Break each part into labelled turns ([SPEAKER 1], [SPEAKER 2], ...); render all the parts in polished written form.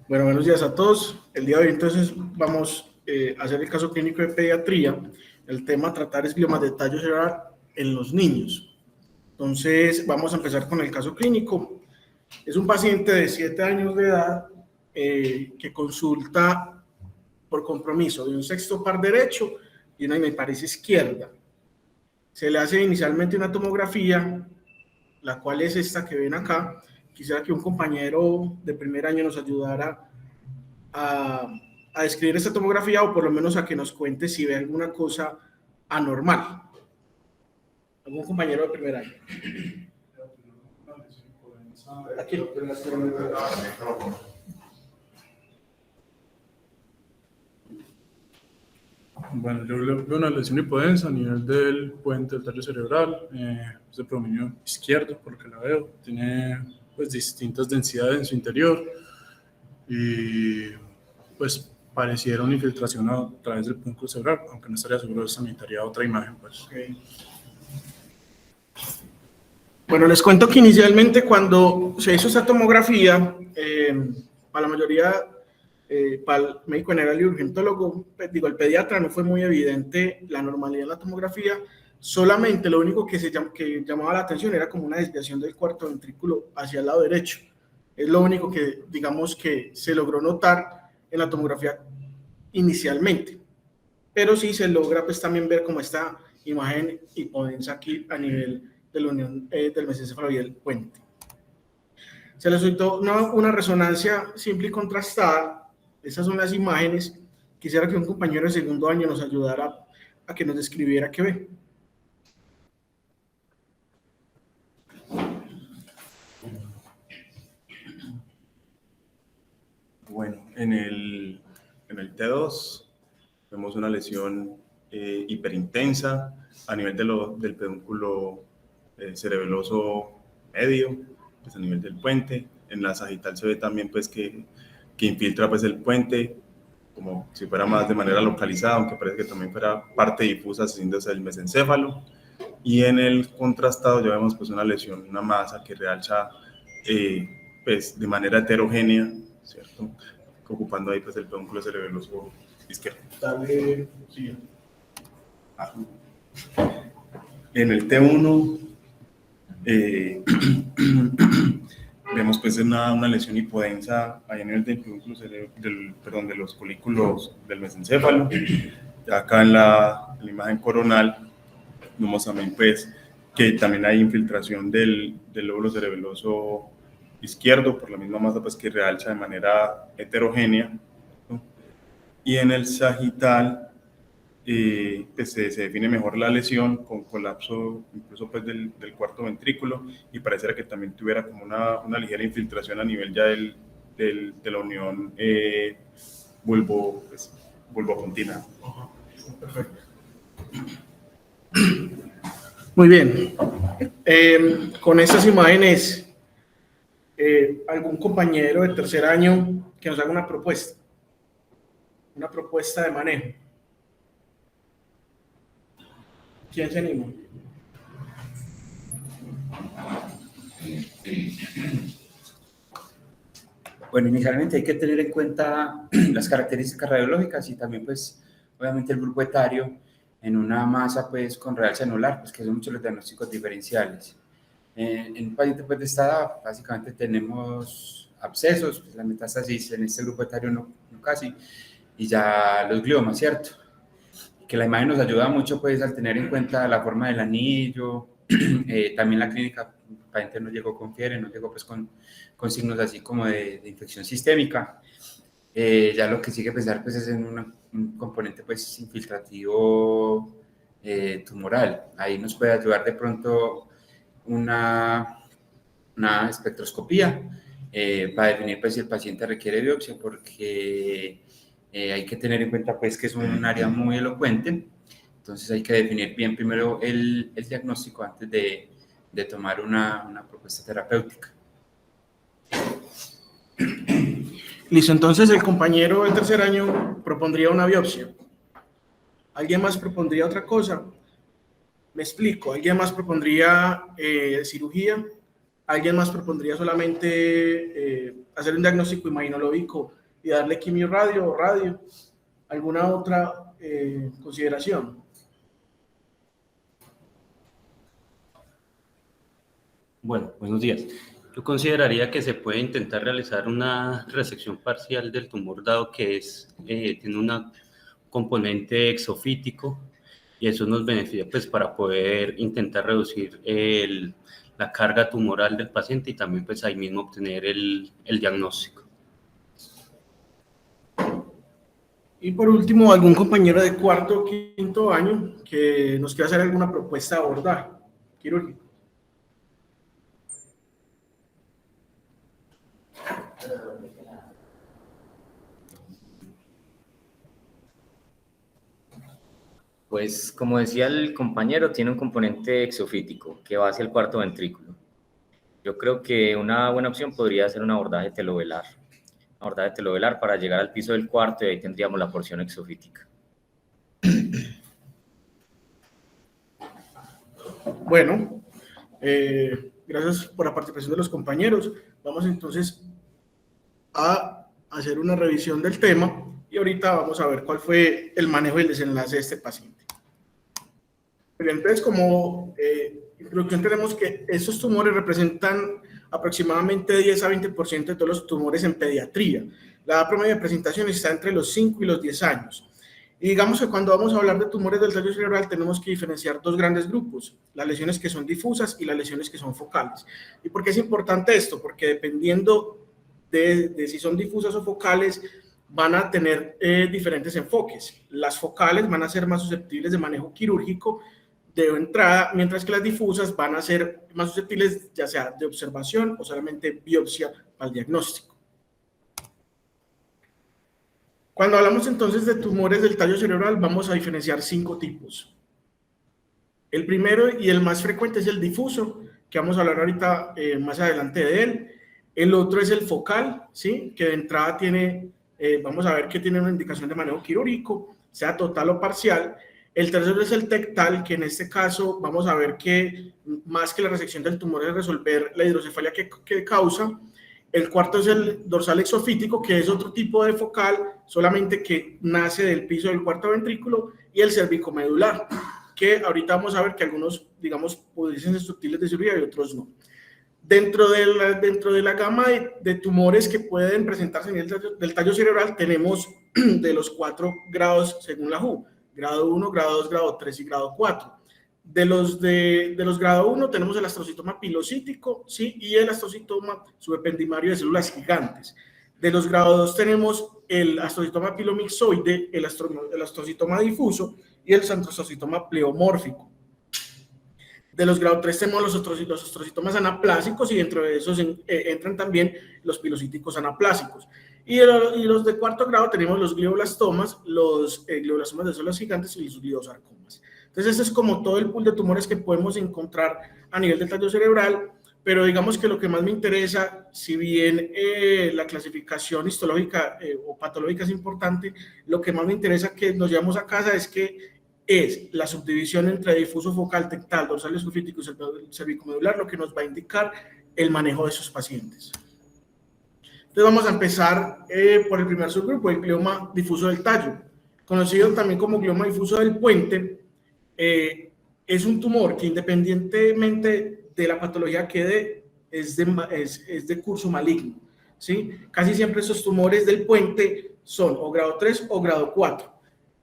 [SPEAKER 1] Bueno, buenos días a todos. El día de hoy entonces vamos a hacer el caso clínico de pediatría. El tema a tratar es gliomas de tallo cerebral en los niños. Entonces vamos a empezar con el caso clínico. Es un paciente de 7 años de edad que consulta por compromiso de un sexto par derecho y una hemiparesia izquierda. Se le hace inicialmente una tomografía, la cual es esta que ven acá. Quisiera que un compañero de primer año nos ayudara a describir esta tomografía o por lo menos a que nos cuente si ve alguna cosa anormal. ¿Algún compañero de primer año? Aquí.
[SPEAKER 2] Bueno, yo veo una lesión hipodensa a nivel del puente del tallo cerebral, es de predominio izquierdo, por lo que la veo. Tiene pues distintas densidades en su interior y pues pareciera una infiltración a través del pedúnculo cerebral, aunque no estaría seguro de esa, necesitaría otra imagen. Pues.
[SPEAKER 1] Okay. Bueno, les cuento que inicialmente cuando se hizo esta tomografía, para la mayoría, para el médico general y urgentólogo, el pediatra, no fue muy evidente la normalidad de la tomografía. Solamente lo único que llamaba la atención era como una desviación del cuarto ventrículo hacia el lado derecho. Es lo único que, digamos, que se logró notar en la tomografía inicialmente. Pero sí se logra pues también ver como esta imagen hipodensa aquí a nivel de la unión del mesencéfalo y el puente. Se le solicitó una resonancia simple y contrastada. Esas son las imágenes. Quisiera que un compañero de segundo año nos ayudara a que nos describiera qué ve.
[SPEAKER 3] Bueno, en el T2 vemos una lesión hiperintensa a nivel del pedúnculo cerebeloso medio, pues a nivel del puente. En la sagital se ve también pues que infiltra pues el puente como si fuera más de manera localizada, aunque parece que también fuera parte difusa haciéndose el mesencéfalo. Y en el contrastado ya vemos pues una lesión, una masa que realza pues de manera heterogénea, ¿cierto? Ocupando ahí pues el pedúnculo cerebeloso izquierdo.
[SPEAKER 1] Dale, sí.
[SPEAKER 3] En el T1 vemos pues una lesión hipodensa a nivel del pedúnculo de los folículos del mesencéfalo. Acá en la imagen coronal vemos también pues que también hay infiltración del lóbulo cerebeloso izquierdo por la misma masa pues que realza de manera heterogénea, ¿no? Y en el sagital pues se define mejor la lesión con colapso incluso pues del cuarto ventrículo y pareciera que también tuviera como una ligera infiltración a nivel ya de la unión bulbopontina.
[SPEAKER 1] Perfecto. Muy bien. Con estas imágenes, algún compañero de tercer año que nos haga una propuesta de manejo. ¿Quién se anima?
[SPEAKER 4] Bueno, inicialmente hay que tener en cuenta las características radiológicas y también, pues, obviamente el grupo etario en una masa, pues, con realce anular, pues, que son muchos los diagnósticos diferenciales. En un paciente, pues, de esta edad, básicamente tenemos abscesos, pues, la metástasis en este grupo etario no casi, y ya los gliomas, ¿cierto? Que la imagen nos ayuda mucho, pues, al tener en cuenta la forma del anillo, también la clínica, el paciente no llegó con fiebre, no llegó, pues, con signos así como de infección sistémica. Ya lo que sigue pensar pues es en un componente pues infiltrativo tumoral. Ahí nos puede ayudar de pronto una espectroscopía para definir pues si el paciente requiere biopsia, porque hay que tener en cuenta pues que es un área muy elocuente. Entonces hay que definir bien primero el diagnóstico antes de tomar una propuesta terapéutica.
[SPEAKER 1] Listo, entonces el compañero de tercer año propondría una biopsia. ¿Alguien más propondría otra cosa? Me explico, ¿alguien más propondría cirugía? ¿Alguien más propondría solamente hacer un diagnóstico imaginológico y darle quimio radio o radio? ¿Alguna otra consideración?
[SPEAKER 5] Bueno, buenos días. Yo consideraría que se puede intentar realizar una resección parcial del tumor dado que tiene un componente exofítico y eso nos beneficia pues, para poder intentar reducir la carga tumoral del paciente y también pues, ahí mismo obtener el diagnóstico.
[SPEAKER 1] Y por último, algún compañero de cuarto o quinto año que nos quiera hacer alguna propuesta de abordaje quirúrgico.
[SPEAKER 6] Pues como decía el compañero, tiene un componente exofítico que va hacia el cuarto ventrículo. Yo creo que una buena opción podría ser un abordaje telovelar. Un abordaje telovelar para llegar al piso del cuarto y ahí tendríamos la porción exofítica.
[SPEAKER 1] Bueno, gracias por la participación de los compañeros. Vamos entonces a hacer una revisión del tema y ahorita vamos a ver cuál fue el manejo y el desenlace de este paciente. Entonces, como introducción, tenemos que estos tumores representan aproximadamente 10 a 20% de todos los tumores en pediatría. La edad promedio de presentación está entre los 5 y los 10 años. Y digamos que cuando vamos a hablar de tumores del tallo cerebral tenemos que diferenciar dos grandes grupos, las lesiones que son difusas y las lesiones que son focales. ¿Y por qué es importante esto? Porque dependiendo de si son difusas o focales, van a tener diferentes enfoques. Las focales van a ser más susceptibles de manejo quirúrgico de entrada, mientras que las difusas van a ser más susceptibles ya sea de observación o solamente biopsia para el diagnóstico. Cuando hablamos entonces de tumores del tallo cerebral, vamos a diferenciar 5 tipos. El primero y el más frecuente es el difuso, que vamos a hablar ahorita más adelante de él. El otro es el focal, ¿sí? Que de entrada tiene, vamos a ver que tiene una indicación de manejo quirúrgico, sea total o parcial. El tercero es el tectal, que en este caso vamos a ver que más que la resección del tumor es resolver la hidrocefalia que causa. El cuarto es el dorsal exofítico, que es otro tipo de focal, solamente que nace del piso del cuarto ventrículo, y el cervicomedular, que ahorita vamos a ver que algunos, digamos, pudiesen ser susceptibles de cirugía y otros no. Dentro de la gama de tumores que pueden presentarse en del tallo cerebral, tenemos de los 4 grados según la WHO. Grado 1, grado 2, grado 3 y grado 4. De los grado 1 tenemos el astrocitoma pilocítico, ¿sí? Y el astrocitoma subependimario de células gigantes. De los grado 2 tenemos el astrocitoma pilomixoide, el astrocitoma difuso y el astrocitoma pleomórfico. De los grado 3 tenemos los astrocitomas anaplásicos y dentro de esos entran también los pilocíticos anaplásicos. Y los de cuarto grado tenemos los glioblastomas, los glioblastomas de células gigantes y los gliosarcomas. Entonces, ese es como todo el pool de tumores que podemos encontrar a nivel del tallo cerebral, pero digamos que lo que más me interesa, si bien la clasificación histológica o patológica es importante, lo que más me interesa que nos llevamos a casa es la subdivisión entre difuso, focal, tectal, dorsal esofítico y cervicomedular, lo que nos va a indicar el manejo de esos pacientes. Entonces vamos a empezar por el primer subgrupo, el glioma difuso del tallo, conocido también como glioma difuso del puente. Es un tumor que independientemente de la patología que dé, es de curso maligno, ¿sí? Casi siempre esos tumores del puente son o grado 3 o grado 4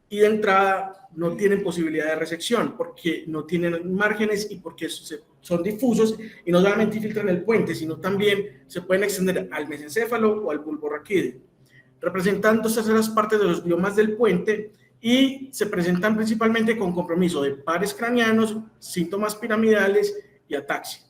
[SPEAKER 1] y de entrada no tienen posibilidad de resección porque no tienen márgenes y porque son difusos y no solamente infiltran el puente, sino también se pueden extender al mesencéfalo o al bulbo raquídeo, representando esas partes de los gliomas del puente y se presentan principalmente con compromiso de pares craneanos, síntomas piramidales y ataxia.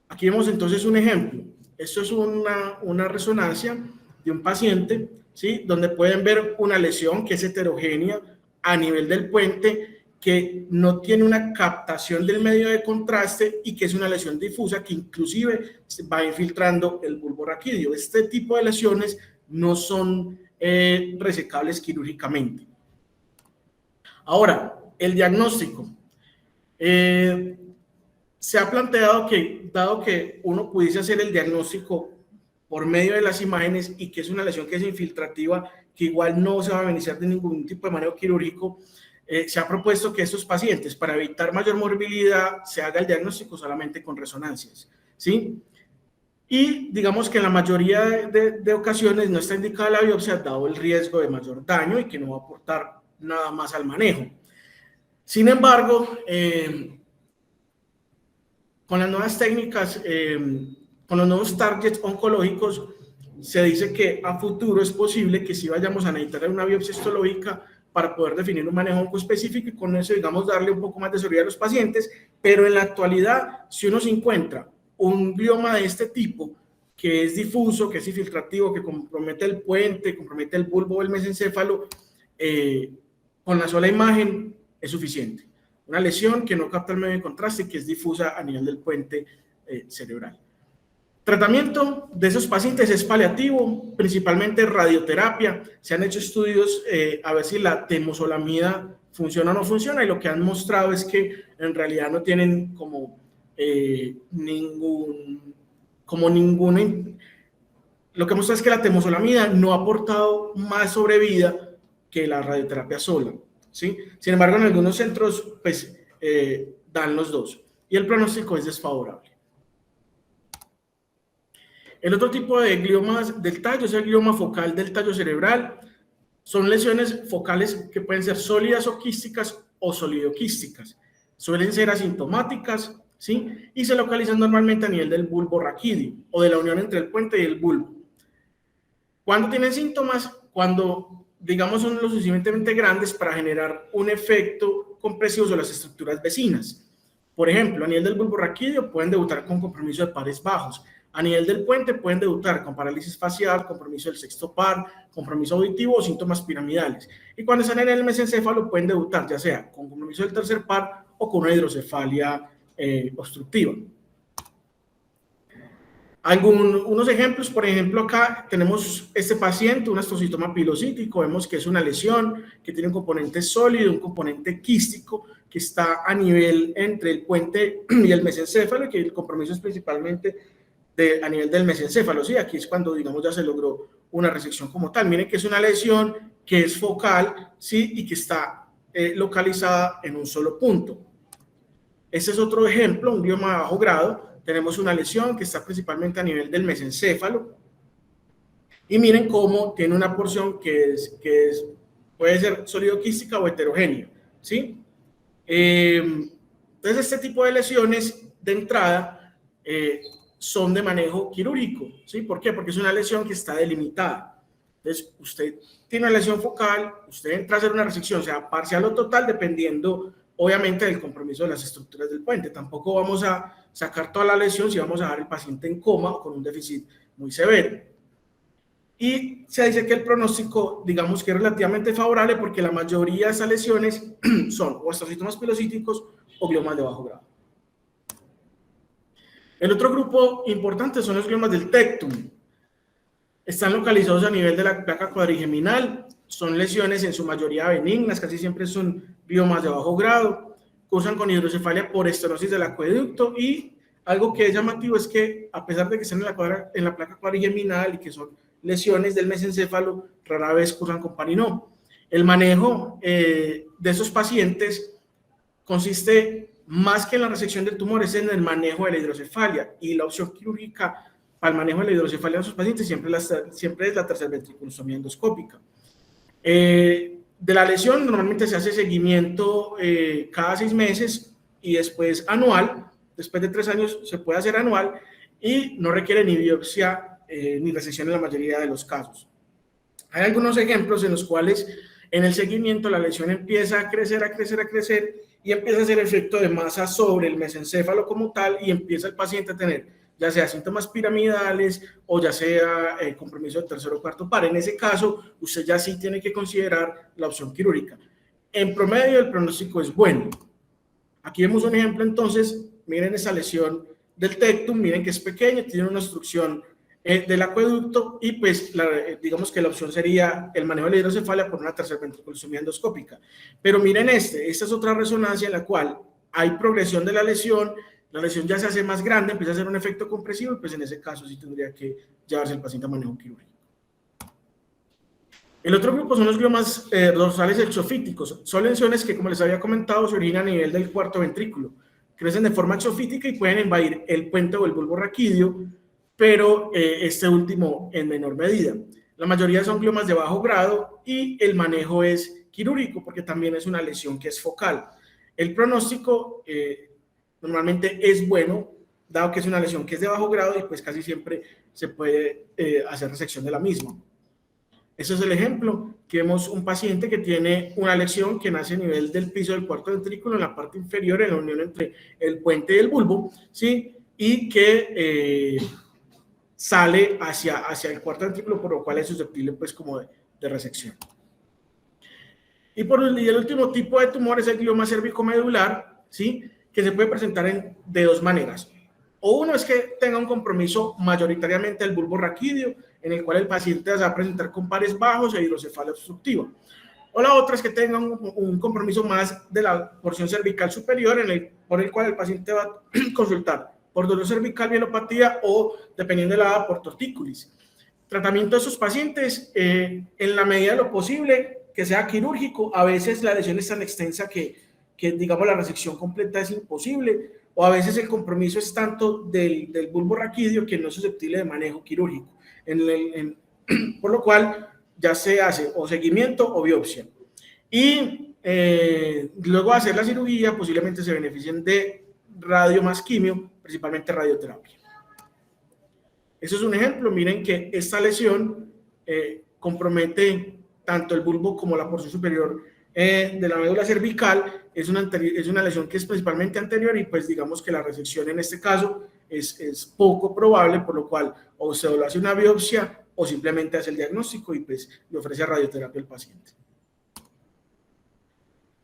[SPEAKER 1] Aquí vemos entonces un ejemplo. Esto es una resonancia de un paciente, ¿sí? Donde pueden ver una lesión que es heterogénea a nivel del puente, que no tiene una captación del medio de contraste y que es una lesión difusa que inclusive va infiltrando el bulbo raquídeo. Este tipo de lesiones no son resecables quirúrgicamente. Ahora, el diagnóstico. se ha planteado que, dado que uno pudiese hacer el diagnóstico por medio de las imágenes y que es una lesión que es infiltrativa, que igual no se va a beneficiar de ningún tipo de manejo quirúrgico, se ha propuesto que estos pacientes, para evitar mayor morbilidad, se haga el diagnóstico solamente con resonancias, ¿sí? Y digamos que en la mayoría de ocasiones no está indicada la biopsia, dado el riesgo de mayor daño y que no va a aportar nada más al manejo. Sin embargo, con las nuevas técnicas, con los nuevos targets oncológicos, se dice que a futuro es posible que sí vayamos a necesitar una biopsia histológica para poder definir un manejo oncoespecífico y con eso, digamos, darle un poco más de seguridad a los pacientes, pero en la actualidad, si uno se encuentra un glioma de este tipo, que es difuso, que es infiltrativo, que compromete el puente, compromete el bulbo o el mesencéfalo, con la sola imagen es suficiente. Una lesión que no capta el medio de contraste y que es difusa a nivel del puente cerebral. Tratamiento de esos pacientes es paliativo, principalmente radioterapia. Se han hecho estudios a ver si la temozolomida funciona o no funciona, y lo que han mostrado es que en realidad no tienen lo que muestra es que la temozolomida no ha aportado más sobrevida que la radioterapia sola, ¿sí? Sin embargo, en algunos centros pues dan los dos y el pronóstico es desfavorable. El otro tipo de gliomas del tallo es el glioma focal del tallo cerebral. Son lesiones focales que pueden ser sólidas o quísticas o solidoquísticas. Suelen ser asintomáticas, ¿sí? Y se localizan normalmente a nivel del bulbo raquídeo o de la unión entre el puente y el bulbo. ¿Cuándo tienen síntomas? Cuando, digamos, son lo suficientemente grandes para generar un efecto compresivo sobre las estructuras vecinas. Por ejemplo, a nivel del bulbo raquídeo pueden debutar con compromiso de pares bajos. A nivel del puente pueden debutar con parálisis facial, compromiso del sexto par, compromiso auditivo o síntomas piramidales. Y cuando están en el mesencéfalo pueden debutar ya sea con compromiso del tercer par o con una hidrocefalia obstructiva. Unos ejemplos, por ejemplo, acá tenemos este paciente, un astrocitoma pilocítico. Vemos que es una lesión que tiene un componente sólido, un componente quístico que está a nivel entre el puente y el mesencéfalo, y que el compromiso es principalmente a nivel del mesencéfalo, ¿sí? Aquí es cuando, digamos, ya se logró una resección como tal. Miren que es una lesión que es focal, ¿sí? Y que está localizada en un solo punto. Este es otro ejemplo, un glioma de bajo grado. Tenemos una lesión que está principalmente a nivel del mesencéfalo. Y miren cómo tiene una porción que puede ser solidoquística o heterogénea, ¿sí? Entonces, este tipo de lesiones de entrada son de manejo quirúrgico, ¿sí? ¿Por qué? Porque es una lesión que está delimitada. Entonces, usted tiene una lesión focal, usted entra a hacer una resección, sea parcial o total, dependiendo, obviamente, del compromiso de las estructuras del puente. Tampoco vamos a sacar toda la lesión si vamos a dejar al paciente en coma o con un déficit muy severo. Y se dice que el pronóstico, digamos que es relativamente favorable, porque la mayoría de esas lesiones son o astrocitomas pilocíticos o gliomas de bajo grado. El otro grupo importante son los gliomas del tectum. Están localizados a nivel de la placa cuadrigeminal. Son lesiones en su mayoría benignas, casi siempre son gliomas de bajo grado. Cursan con hidrocefalia por estenosis del acueducto, y algo que es llamativo es que, a pesar de que están en la placa cuadrigeminal y que son lesiones del mesencéfalo, rara vez cursan con parinó. El manejo de esos pacientes consiste más que en la resección del tumor, es en el manejo de la hidrocefalia, y la opción quirúrgica para el manejo de la hidrocefalia en sus pacientes siempre es la tercerventriculostomía endoscópica. De la lesión normalmente se hace seguimiento cada 6 meses y después anual. Después de 3 años se puede hacer anual y no requiere ni biopsia ni resección en la mayoría de los casos. Hay algunos ejemplos en los cuales en el seguimiento la lesión empieza a crecer y empieza a hacer efecto de masa sobre el mesencéfalo como tal, y empieza el paciente a tener ya sea síntomas piramidales o ya sea compromiso de tercer o cuarto par. En ese caso, usted ya sí tiene que considerar la opción quirúrgica. En promedio, el pronóstico es bueno. Aquí vemos un ejemplo, entonces, miren esa lesión del tectum, miren que es pequeña, tiene una obstrucción del acueducto, y pues digamos que la opción sería el manejo de la hidrocefalia por una tercerventriculostomía endoscópica. Pero miren esta es otra resonancia en la cual hay progresión de la lesión, La lesión ya se hace más grande, empieza a hacer un efecto compresivo y pues en ese caso sí tendría que llevarse el paciente a manejo quirúrgico. El otro grupo son los gliomas dorsales exofíticos. Son lesiones que, como les había comentado, se originan a nivel del cuarto ventrículo. Crecen de forma exofítica y pueden invadir el puente o el bulbo raquídeo, pero este último en menor medida. La mayoría son gliomas de bajo grado y el manejo es quirúrgico porque también es una lesión que es focal. El pronóstico normalmente es bueno, dado que es una lesión que es de bajo grado y pues casi siempre se puede hacer resección de la misma. Ese es el ejemplo, que vemos un paciente que tiene una lesión que nace a nivel del piso del cuarto ventrículo, en la parte inferior, en la unión entre el puente y el bulbo, ¿sí? Y que sale hacia el cuarto ventrículo, por lo cual es susceptible pues como de resección. Y el último tipo de tumor es el glioma cervicomedular, ¿sí? Que se puede presentar de dos maneras. O uno es que tenga un compromiso mayoritariamente del bulbo raquídeo, en el cual el paciente se va a presentar con pares bajos e hidrocefalia obstructiva. O la otra es que tenga un compromiso más de la porción cervical superior, por el cual el paciente va a consultar por dolor cervical, mielopatía o, dependiendo de la edad, por tortícolis. Tratamiento de esos pacientes, en la medida de lo posible, que sea quirúrgico. A veces la lesión es tan extensa que digamos, la resección completa es imposible, o a veces el compromiso es tanto del bulbo raquídeo que no es susceptible de manejo quirúrgico, por lo cual ya se hace o seguimiento o biopsia. Y luego de hacer la cirugía, posiblemente se beneficien de radio más quimio, principalmente radioterapia. Eso es un ejemplo. Miren que esta lesión compromete tanto el bulbo como la porción superior de la médula cervical. Es una lesión que es principalmente anterior y pues digamos que la resección en este caso es poco probable, por lo cual o se lo hace una biopsia o simplemente hace el diagnóstico y pues le ofrece radioterapia al paciente.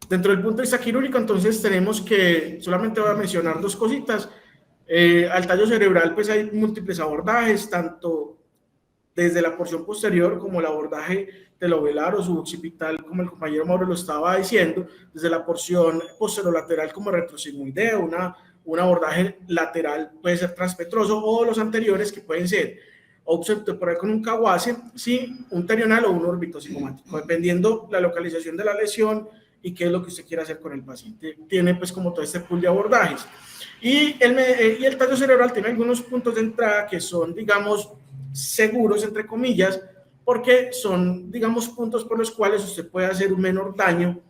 [SPEAKER 1] Dentro del punto de vista quirúrgico, entonces tenemos que, solamente voy a mencionar dos cositas. Al tallo cerebral pues hay múltiples abordajes, tanto desde la porción posterior como el abordaje telovelar o suboccipital, como el compañero Mauro lo estaba diciendo, desde la porción posterolateral como retrosigmoideo, un abordaje lateral puede ser transpetroso, o los anteriores que pueden ser obstructor con un Kawase, sí, un terional o un orbitocigomático, dependiendo la localización de la lesión y qué es lo que usted quiere hacer con el paciente. Tiene pues como todo este pool de abordajes. Y el tallo cerebral tiene algunos puntos de entrada que son, digamos, seguros, entre comillas, porque son, digamos, puntos por los cuales usted puede hacer un menor daño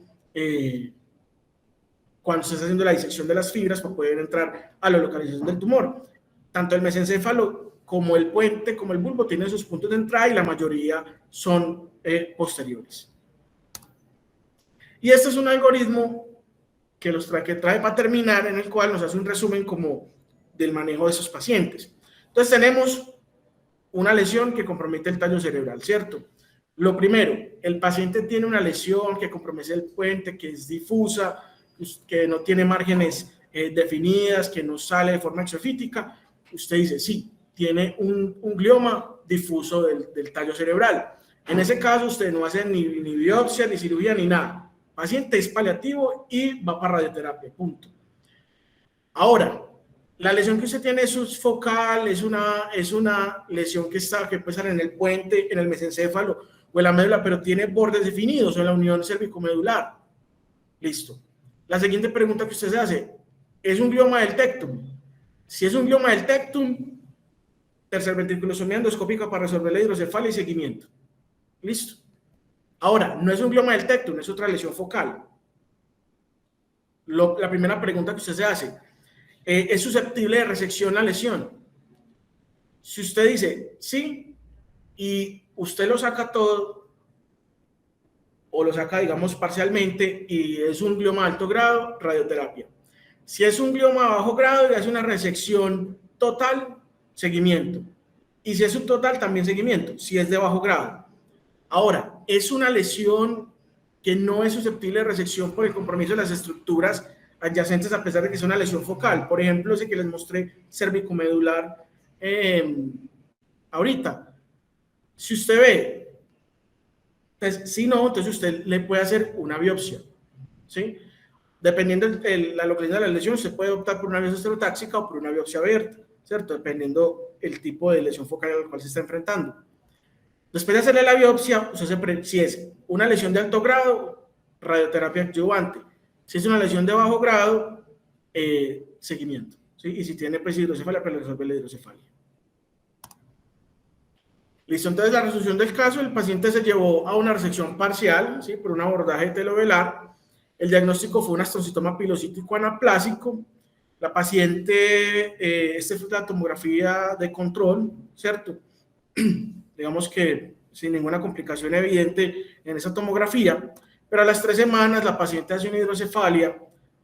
[SPEAKER 1] cuando se está haciendo la disección de las fibras para poder entrar a la localización del tumor. Tanto el mesencéfalo como el puente, como el bulbo, tienen sus puntos de entrada y la mayoría son posteriores. Y este es un algoritmo que trae para terminar, en el cual nos hace un resumen como del manejo de esos pacientes. Entonces tenemos una lesión que compromete el tallo cerebral, ¿cierto? Lo primero, el paciente tiene una lesión que compromete el puente, que es difusa, que no tiene márgenes definidas, que no sale de forma exofítica. Usted dice, sí, tiene un glioma difuso del tallo cerebral. En ese caso, usted no hace ni biopsia, ni cirugía, ni nada. El paciente es paliativo y va para radioterapia, punto. Ahora, la lesión que usted tiene es focal, es una lesión que puede estar en el puente, en el mesencéfalo o en la médula, pero tiene bordes definidos o en la unión cervicomedular. Listo. La siguiente pregunta que usted se hace, ¿es un glioma del tectum? Si es un glioma del tectum, tercer ventriculostomía endoscópica para resolver la hidrocefalia y seguimiento. Listo. Ahora, no es un glioma del tectum, es otra lesión focal. La primera pregunta que usted se hace, ¿es susceptible de resección la lesión? Si usted dice sí y usted lo saca todo o lo saca, digamos, parcialmente y es un glioma de alto grado, radioterapia. Si es un glioma de bajo grado y hace una resección total, seguimiento. Y si es un total, también seguimiento, si es de bajo grado. Ahora, es una lesión que no es susceptible de resección por el compromiso de las estructuras adyacentes, a pesar de que es una lesión focal. Por ejemplo, ese que les mostré cervicomedular ahorita. Si usted ve, pues, si no, entonces usted le puede hacer una biopsia, ¿sí? Dependiendo de la localización de la lesión, se puede optar por una biopsia estereotáxica o por una biopsia abierta, ¿cierto? Dependiendo el tipo de lesión focal al cual se está enfrentando. Después de hacerle la biopsia, si es una lesión de alto grado, radioterapia adyuvante. Si es una lesión de bajo grado, seguimiento. ¿Sí? Y si tiene pues hidrocefalia, pues resuelve la hidrocefalia. Listo, entonces la resolución del caso, el paciente se llevó a una resección parcial, ¿sí? Por un abordaje telovelar. El diagnóstico fue un astrocytoma pilocítico anaplásico. La paciente, esta fue la tomografía de control, ¿cierto? Digamos que sin ninguna complicación evidente en esa tomografía, pero a las 3 semanas la paciente hace una hidrocefalia,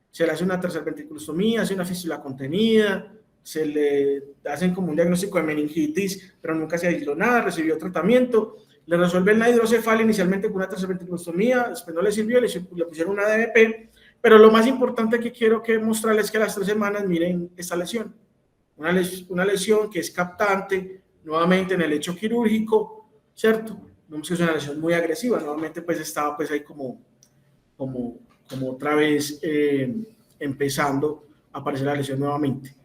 [SPEAKER 1] se le hace una tercer ventriculostomía, hace una fístula contenida, se le hacen como un diagnóstico de meningitis, pero nunca se aisló nada, recibió tratamiento, le resuelven la hidrocefalia inicialmente con una tercer ventriculostomía, después no le sirvió, le pusieron una DBP, pero lo más importante que quiero mostrarles es que a las 3 semanas miren esta lesión, una lesión que es captante, nuevamente en el hecho quirúrgico, ¿cierto? Vemos que es una lesión muy agresiva, nuevamente pues estaba pues ahí como otra vez empezando a aparecer la lesión nuevamente.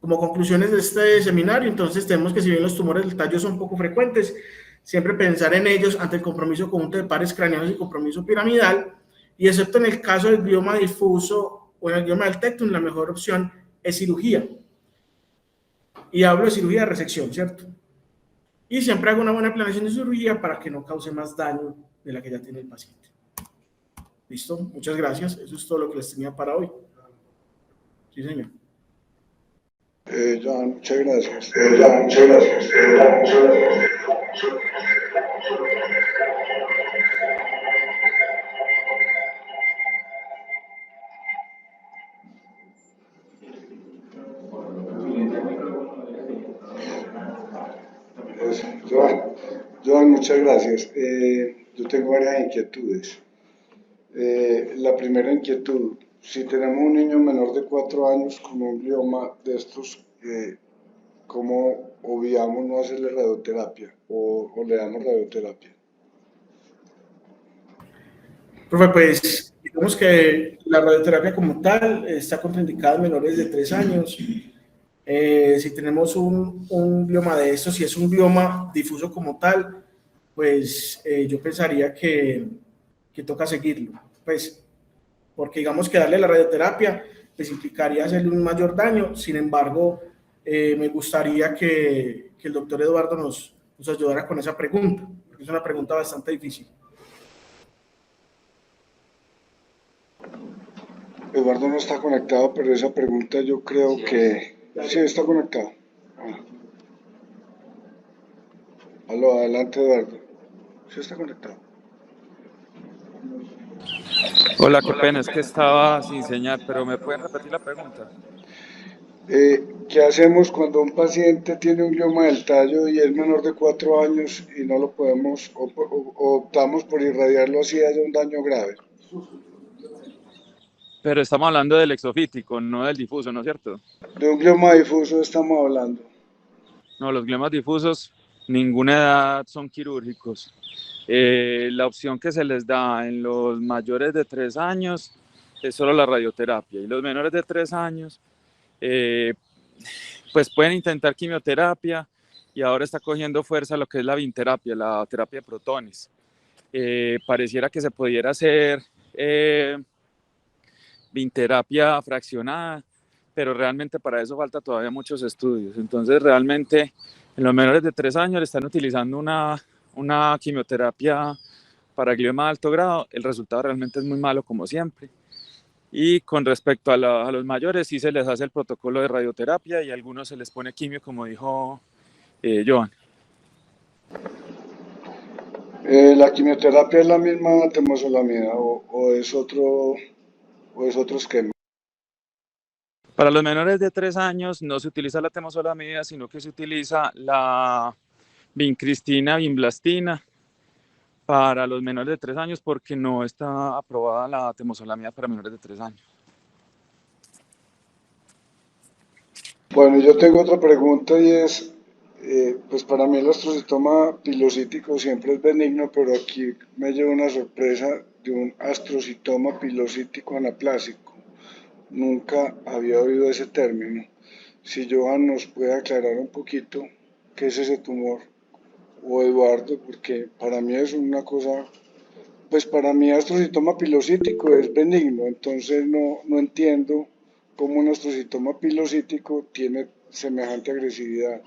[SPEAKER 1] Como conclusiones de este seminario, entonces tenemos que si bien los tumores del tallo son poco frecuentes, siempre pensar en ellos ante el compromiso conjunto de pares craneanos y compromiso piramidal, y excepto en el caso del glioma difuso o en el glioma del tectum, la mejor opción es cirugía. Y hablo de cirugía de resección, ¿cierto? Y siempre hago una buena planeación de cirugía para que no cause más daño de la que ya tiene el paciente. ¿Listo? Muchas gracias. Eso es todo lo que les tenía para hoy. Sí, señor.
[SPEAKER 7] Joan, muchas gracias. Joan, muchas gracias. Yo tengo varias inquietudes. La primera inquietud, si tenemos un niño menor de 4 años con un glioma de estos, ¿cómo obviamos no hacerle radioterapia o le damos radioterapia?
[SPEAKER 1] Profe, pues digamos que la radioterapia como tal está contraindicada en menores de 3 años. Si tenemos un glioma de estos, si es un glioma difuso como tal, pues yo pensaría que toca seguirlo, pues, porque digamos que darle la radioterapia pues implicaría hacerle un mayor daño. Sin embargo, me gustaría que el doctor Eduardo nos ayudara con esa pregunta, porque es una pregunta bastante difícil.
[SPEAKER 7] Eduardo no está conectado, pero esa pregunta yo creo que sí está conectado. Aló, adelante, Eduardo. Sí está conectado.
[SPEAKER 8] Hola, qué pena, es que estaba sin señal, pero ¿me pueden repetir la pregunta?
[SPEAKER 7] ¿Qué hacemos cuando un paciente tiene un glioma del tallo y es menor de 4 años y no lo podemos, o optamos por irradiarlo así haya un daño grave?
[SPEAKER 8] Pero estamos hablando del exofítico, no del difuso, ¿no es cierto?
[SPEAKER 7] De un glioma difuso estamos hablando.
[SPEAKER 8] No, los gliomas difusos, ninguna edad son quirúrgicos. La opción que se les da en los mayores de 3 años es solo la radioterapia, y los menores de 3 años pues pueden intentar quimioterapia, y ahora está cogiendo fuerza lo que es la binterapia, la terapia de protones. Pareciera que se pudiera hacer binterapia fraccionada, pero realmente para eso falta todavía muchos estudios. Entonces realmente en los menores de 3 años le están utilizando una quimioterapia para glioma de alto grado. El resultado realmente es muy malo, como siempre. Y con respecto a los mayores, sí se les hace el protocolo de radioterapia y a algunos se les pone quimio, como dijo Joan.
[SPEAKER 7] ¿La quimioterapia es la misma temozolomida o es otro esquema?
[SPEAKER 8] Para los menores de 3 años no se utiliza la temozolomida, sino que se utiliza la vincristina, vinblastina para los menores de 3 años, porque no está aprobada la temozolomida para menores de 3 años.
[SPEAKER 7] Bueno, yo tengo otra pregunta y es, pues para mí el astrocitoma pilocítico siempre es benigno, pero aquí me lleva una sorpresa de un astrocitoma pilocítico anaplásico. Nunca había oído ese término. Si Johan nos puede aclarar un poquito qué es ese tumor, o Eduardo, porque para mí es una cosa, pues para mí astrocitoma pilocítico es benigno, entonces no entiendo cómo un astrocitoma pilocítico tiene semejante agresividad.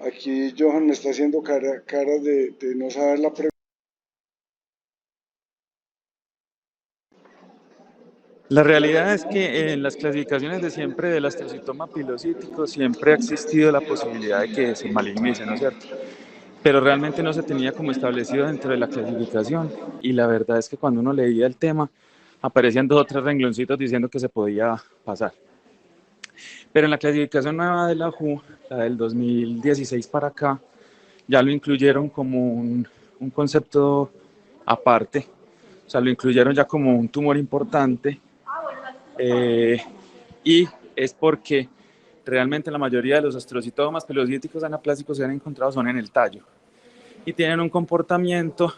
[SPEAKER 7] Aquí Johan me está haciendo cara de no saber la pregunta.
[SPEAKER 8] La realidad es que en las clasificaciones de siempre del astrocitoma pilocítico siempre ha existido la posibilidad de que se malignice, ¿no es cierto? Pero realmente no se tenía como establecido dentro de la clasificación y la verdad es que cuando uno leía el tema aparecían 2 o 3 rengloncitos diciendo que se podía pasar. Pero en la clasificación nueva de la WHO, la del 2016 para acá, ya lo incluyeron como un concepto aparte, o sea, lo incluyeron ya como un tumor importante y es porque realmente la mayoría de los astrocitomas pilocíticos anaplásicos que han encontrado son en el tallo y tienen un comportamiento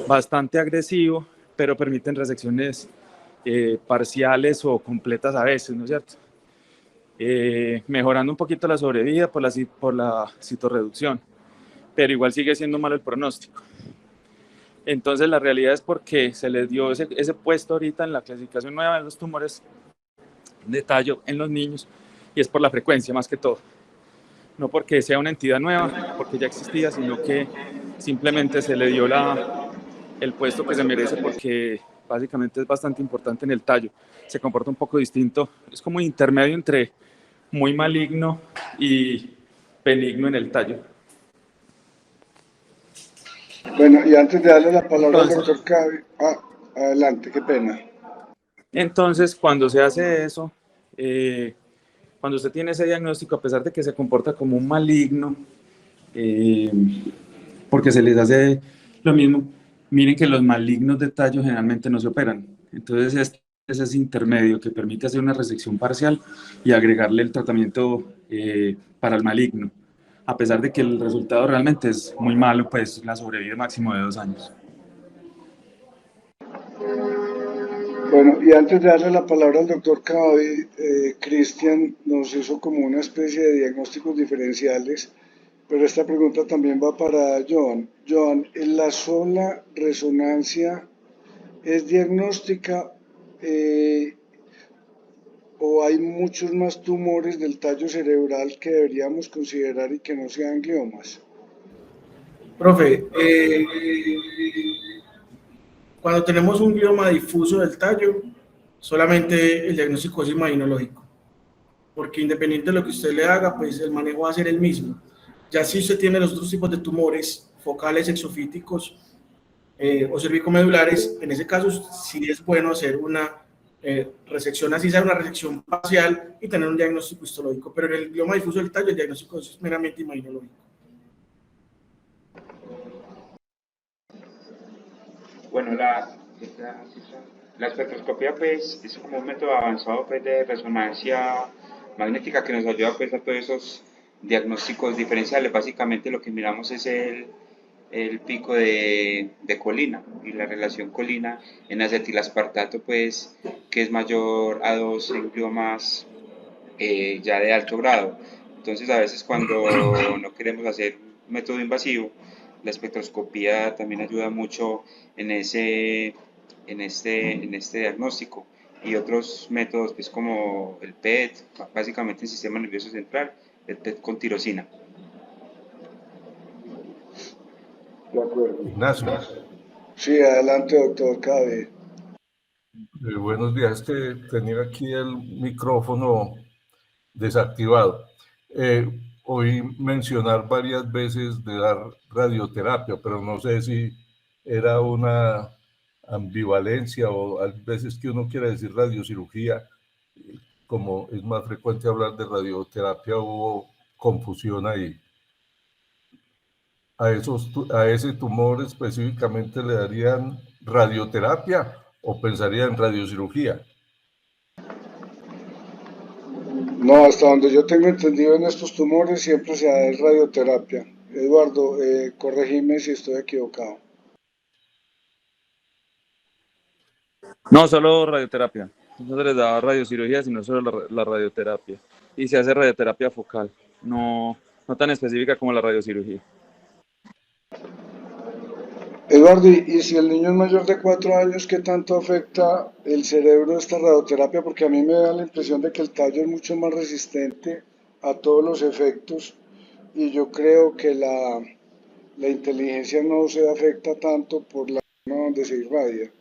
[SPEAKER 8] bastante agresivo, pero permiten resecciones parciales o completas a veces, ¿no es cierto? Mejorando un poquito la sobrevida por la citorreducción, pero igual sigue siendo malo el pronóstico. Entonces la realidad es porque se les dio ese puesto ahorita en la clasificación nueva de los tumores de tallo en los niños y es por la frecuencia más que todo. No porque sea una entidad nueva, porque ya existía, sino que simplemente se le dio el puesto que se merece porque básicamente es bastante importante en el tallo. Se comporta un poco distinto, es como un intermedio entre muy maligno y benigno en el tallo.
[SPEAKER 7] Bueno, y antes de darle la palabra al doctor Cavi, adelante, qué pena.
[SPEAKER 8] Entonces, cuando se hace eso, cuando usted tiene ese diagnóstico, a pesar de que se comporta como un maligno, porque se les hace lo mismo, miren que los malignos de tallo generalmente no se operan. Entonces, este es ese intermedio que permite hacer una resección parcial y agregarle el tratamiento para el maligno. A pesar de que el resultado realmente es muy malo, pues la sobrevida máximo de 2 años.
[SPEAKER 7] Bueno, y antes de darle la palabra al doctor Cavi, Cristian nos hizo como una especie de diagnósticos diferenciales, pero esta pregunta también va para Joan. Joan, ¿en la sola resonancia es diagnóstica o hay muchos más tumores del tallo cerebral que deberíamos considerar y que no sean gliomas?
[SPEAKER 1] Profe, cuando tenemos un glioma difuso del tallo, solamente el diagnóstico es imaginológico, porque independiente de lo que usted le haga, pues el manejo va a ser el mismo. Ya si usted tiene los otros tipos de tumores, focales, exofíticos o cervicomedulares, en ese caso sí es bueno hacer una resección, así sea una resección parcial y tener un diagnóstico histológico, pero en el glioma difuso del tallo el diagnóstico es meramente imaginológico.
[SPEAKER 4] Bueno, la espectroscopía pues es como un método avanzado pues de resonancia magnética que nos ayuda pues a todos esos diagnósticos diferenciales. Básicamente lo que miramos es el pico de colina y la relación colina en acetilaspartato pues que es mayor a 2 en gliomas ya de alto grado. Entonces a veces cuando no queremos hacer un método invasivo, la espectroscopía también ayuda mucho en este diagnóstico y otros métodos pues como el PET, básicamente el sistema nervioso central, el PET con tirosina.
[SPEAKER 7] De acuerdo.
[SPEAKER 9] Ignacio,
[SPEAKER 7] Sí, adelante, doctor Cavi.
[SPEAKER 9] buenos días. Que tenía aquí el micrófono desactivado. Oí mencionar varias veces de dar radioterapia, pero no sé si era una ambivalencia o hay veces que uno quiere decir radiocirugía, como es más frecuente hablar de radioterapia, hubo confusión ahí. A ese tumor específicamente le darían radioterapia o pensaría en radiocirugía.
[SPEAKER 7] No, hasta donde yo tengo entendido en estos tumores siempre se da radioterapia. Eduardo, corregime si estoy equivocado.
[SPEAKER 8] No, solo radioterapia. No se les da radiocirugía, sino solo la radioterapia. Y se hace radioterapia focal, no, no tan específica como la radiocirugía.
[SPEAKER 7] Eduardo, y si el niño es mayor de 4 años, ¿qué tanto afecta el cerebro esta radioterapia? Porque a mí me da la impresión de que el tallo es mucho más resistente a todos los efectos y yo creo que la inteligencia no se afecta tanto por la zona donde se irradia.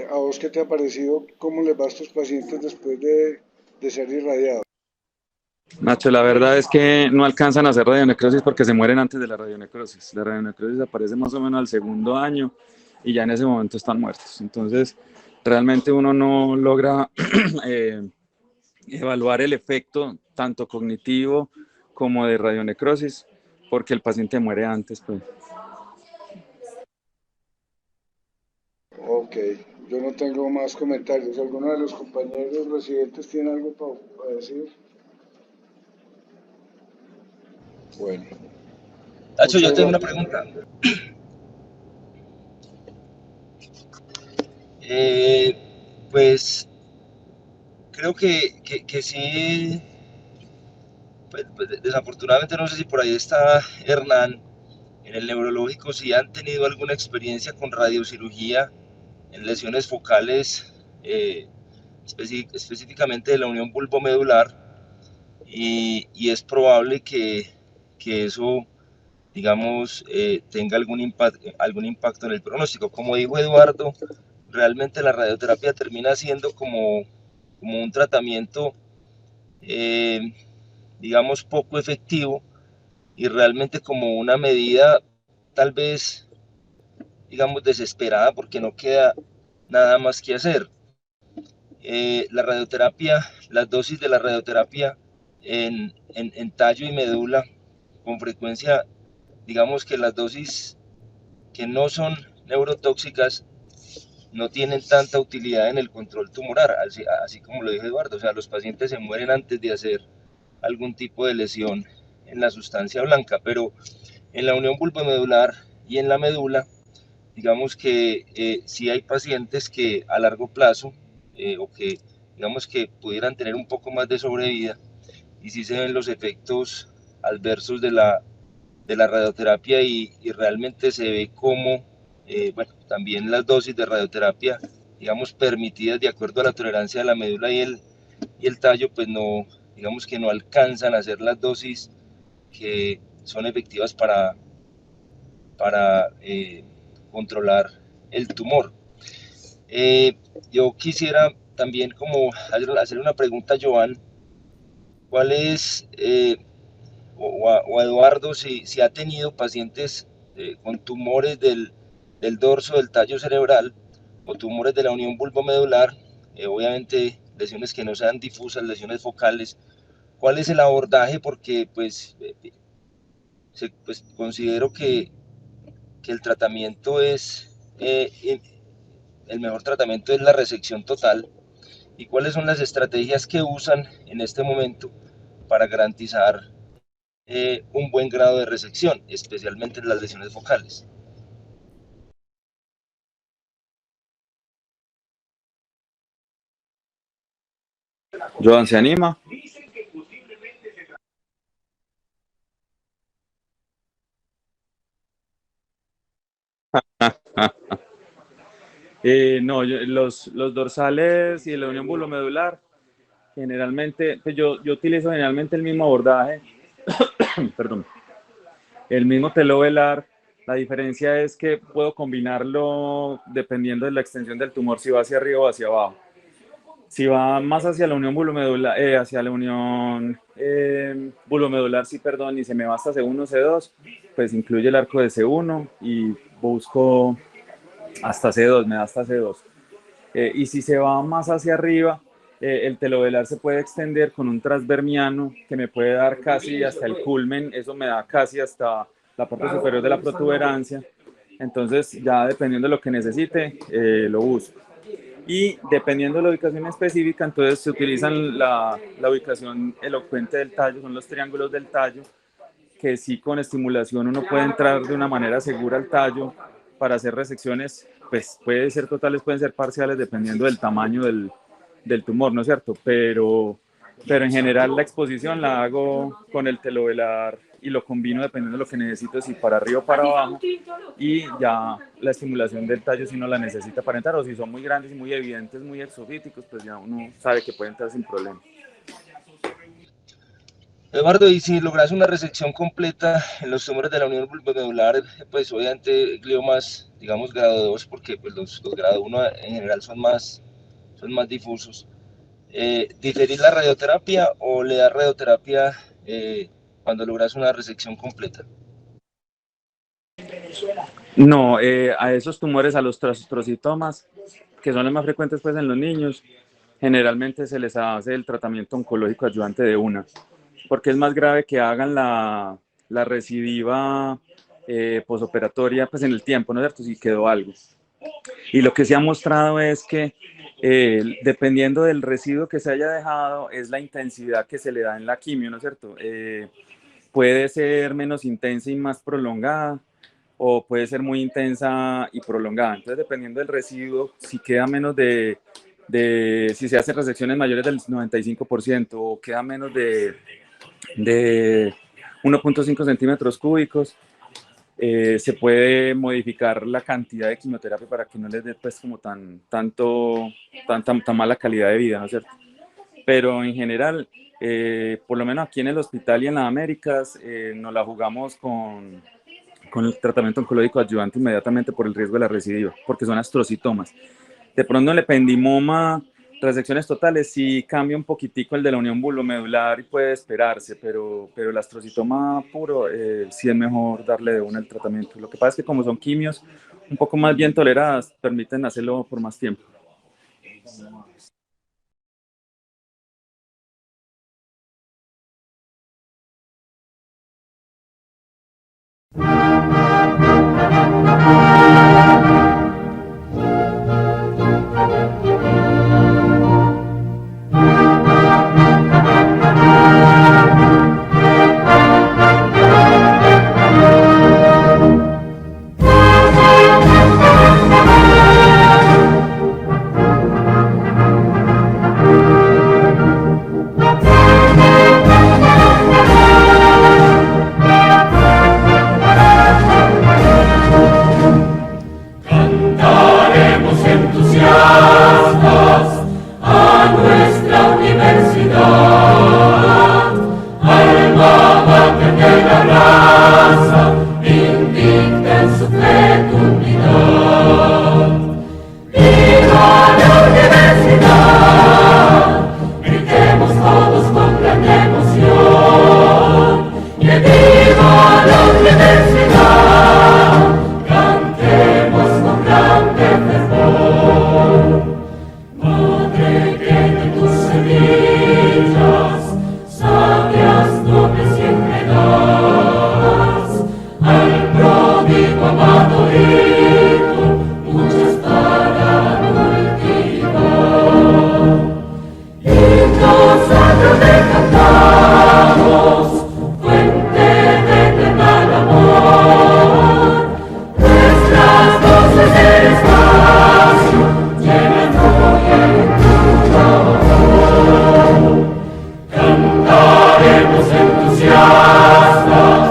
[SPEAKER 7] ¿A vos qué te ha parecido? ¿Cómo les va a estos pacientes después de ser irradiados?
[SPEAKER 8] Nacho, la verdad es que no alcanzan a hacer radionecrosis porque se mueren antes de la radionecrosis. La radionecrosis aparece más o menos al segundo año y ya en ese momento están muertos. Entonces, realmente uno no logra evaluar el efecto tanto cognitivo como de radionecrosis porque el paciente muere antes, pues.
[SPEAKER 7] Ok, yo no tengo más comentarios. ¿Alguno de los compañeros residentes tiene algo para decir? Bueno,
[SPEAKER 10] Tacho, yo
[SPEAKER 7] muchas
[SPEAKER 10] tengo una
[SPEAKER 7] gracias.
[SPEAKER 10] pregunta. Pues creo que sí, pues, desafortunadamente no sé si por ahí está Hernán, en el neurológico, si han tenido alguna experiencia con radiocirugía en lesiones focales, específicamente de la unión bulbomedular, y es probable que eso, digamos, tenga algún impacto en el pronóstico. Como dijo Eduardo, realmente la radioterapia termina siendo como un tratamiento, eh, digamos, poco efectivo y realmente como una medida tal vez, digamos, desesperada porque no queda nada más que hacer. La radioterapia, las dosis de la radioterapia en tallo y médula, con frecuencia, digamos que las dosis que no son neurotóxicas no tienen tanta utilidad en el control tumoral, así como lo dijo Eduardo. O sea, los pacientes se mueren antes de hacer algún tipo de lesión en la sustancia blanca, pero en la unión bulbomedular y en la médula, digamos que sí hay pacientes que a largo plazo, o que digamos que pudieran tener un poco más de sobrevida, y sí se ven los efectos adversos de la radioterapia, y realmente se ve como, bueno, también las dosis de radioterapia, digamos, permitidas de acuerdo a la tolerancia de la médula y el tallo, pues no, digamos que no alcanzan a ser las dosis que son efectivas para controlar el tumor. Yo quisiera también como hacer una pregunta a Joan, ¿cuál es, o a Eduardo, si ha tenido pacientes con tumores del dorso del tallo cerebral o tumores de la unión bulbomedular, obviamente lesiones que no sean difusas, lesiones focales? ¿Cuál es el abordaje? Porque pues considero que el tratamiento el mejor tratamiento es la resección total. ¿Y cuáles son las estrategias que usan en este momento para garantizar un buen grado de resección, especialmente en las lesiones focales?
[SPEAKER 8] Joan se anima. No, los dorsales y la unión bulomedular, generalmente, pues yo utilizo generalmente el mismo abordaje, perdón, el mismo telovelar. La diferencia es que puedo combinarlo dependiendo de la extensión del tumor, si va hacia arriba o hacia abajo. Si va más hacia la unión bulomedular, bulomedular, sí, perdón, y se me va hasta C1, C2, pues incluye el arco de C1 y busco hasta C2, me da hasta C2. Y si se va más hacia arriba, el telovelar se puede extender con un transvermiano que me puede dar casi hasta el culmen, eso me da casi hasta la parte superior de la protuberancia. Entonces, ya dependiendo de lo que necesite, lo busco. Y dependiendo de la ubicación específica, entonces se utilizan la ubicación elocuente del tallo, son los triángulos del tallo, que sí, con estimulación uno puede entrar de una manera segura al tallo para hacer resecciones pues puede ser totales, pueden ser parciales, dependiendo del tamaño del tumor, ¿no es cierto? Pero en general la exposición la hago con el telovelar y lo combino dependiendo de lo que necesito, si para arriba o para abajo, y ya la estimulación del tallo si no la necesita para entrar, o si son muy grandes y muy evidentes, muy exofíticos, pues ya uno sabe que puede entrar sin problema.
[SPEAKER 10] Eduardo, y si logras una resección completa en los tumores de la unión bulbomedular, pues obviamente gliomas, digamos grado 2, porque pues los grado 1 en general son más difusos, ¿diferir la radioterapia o le das radioterapia cuando logras una resección completa?
[SPEAKER 8] No, a esos tumores, a los trocitomas, que son los más frecuentes pues en los niños, generalmente se les hace el tratamiento oncológico adyuvante de una, porque es más grave que hagan la recidiva posoperatoria pues en el tiempo, ¿no es cierto? Si quedó algo. Y lo que se ha mostrado es que dependiendo del residuo que se haya dejado, es la intensidad que se le da en la quimio, ¿no es cierto? Puede ser menos intensa y más prolongada, o puede ser muy intensa y prolongada. Entonces, dependiendo del residuo, si queda menos si se hacen resecciones mayores del 95% o queda menos de 1.5 centímetros cúbicos, se puede modificar la cantidad de quimioterapia para que no les dé pues como tan mala calidad de vida, ¿no es cierto? Pero en general, por lo menos aquí en el hospital y en las Américas, nos la jugamos con el tratamiento oncológico adyuvante inmediatamente por el riesgo de la recidiva, porque son astrocitomas. De pronto el ependimoma, resecciones totales, sí cambia un poquitico el de la unión bulbomedular y puede esperarse, pero el astrocitoma puro sí es mejor darle de una el tratamiento. Lo que pasa es que como son quimios un poco más bien toleradas, permiten hacerlo por más tiempo.
[SPEAKER 11] Cantaremos entusiastas